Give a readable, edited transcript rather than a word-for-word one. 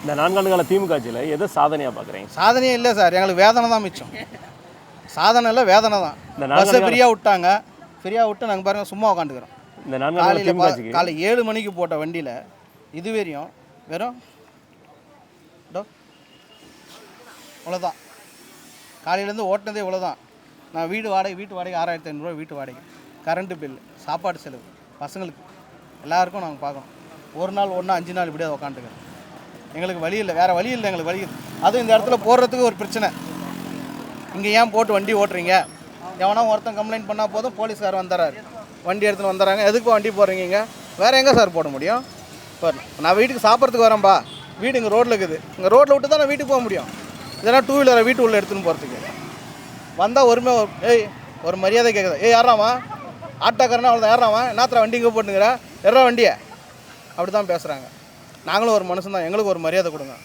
இந்த 4 ஆண்டு கால திமுக ஆட்சியில் எதை சாதனையாக பார்க்குறீங்க? சாதனையே இல்லை சார், எங்களுக்கு வேதனை தான் மிச்சம். சாதனை இல்லை, வேதனை தான். இந்த பஸ்ஸை ஃப்ரீயாக விட்டாங்க, ஃப்ரீயாக விட்டு நாங்கள் பாருங்கள் சும்மா உட்காந்துக்கிறோம். இந்த 4 ஆண்டு திமுக ஆட்சிக்கு காலை 7 மணிக்கு போட்ட வண்டியில் இது வரையும் வெறும் அவ்வளோதான். காலையிலேருந்து ஓட்டினதே இவ்வளோதான். நான் வீட்டு வாடகை 6500 வீட்டு வாடகை, கரண்ட்டு பில்லு, சாப்பாடு செலவு, பசங்களுக்கு எல்லாருக்கும் நாங்கள் பார்க்கணும். ஒரு நாள் ஒன்றா 5 நாள் இப்படியே உட்காந்துக்கிறோம். எங்களுக்கு வழி இல்லை, வேறு வழி இல்லை, எங்களுக்கு வழி. அதுவும் இந்த இடத்துல போடுறதுக்கு ஒரு பிரச்சனை. இங்கே ஏன் போட்டு வண்டி ஓட்டுறீங்க? எவனா ஒருத்தன் கம்ப்ளைண்ட் பண்ணால் போதும், போலீஸ்கார் வந்துடுறாரு, வண்டி எடுத்துன்னு வந்துடுறாங்க. எதுக்கு வண்டி போடுறீங்க? இங்கே வேறு எங்கே சார் போட முடியும்? இப்போ நான் வீட்டுக்கு சாப்பிட்றதுக்கு வரேன்ப்பா, வீடு இங்கே ரோட்டில் இருக்குது, இங்கே ரோட்டில் விட்டு தான் நான் வீட்டுக்கு போக முடியும். இதெல்லாம் 2 வீலரை வீட்டு உள்ளே எடுத்துன்னு போகிறதுக்கு வந்தால் ஒரு மரியாதை கேட்குது. யாராமா ஆட்டோக்காரனா அவ்வளோதான், யாராமா என்னத்திர வண்டி இங்கே போட்டுங்கிற, வண்டியை அப்படி தான் பேசுகிறாங்க. நாங்களும் ஒரு மனுஷன் தான், எங்களுக்கு ஒரு மரியாதை கொடுங்க.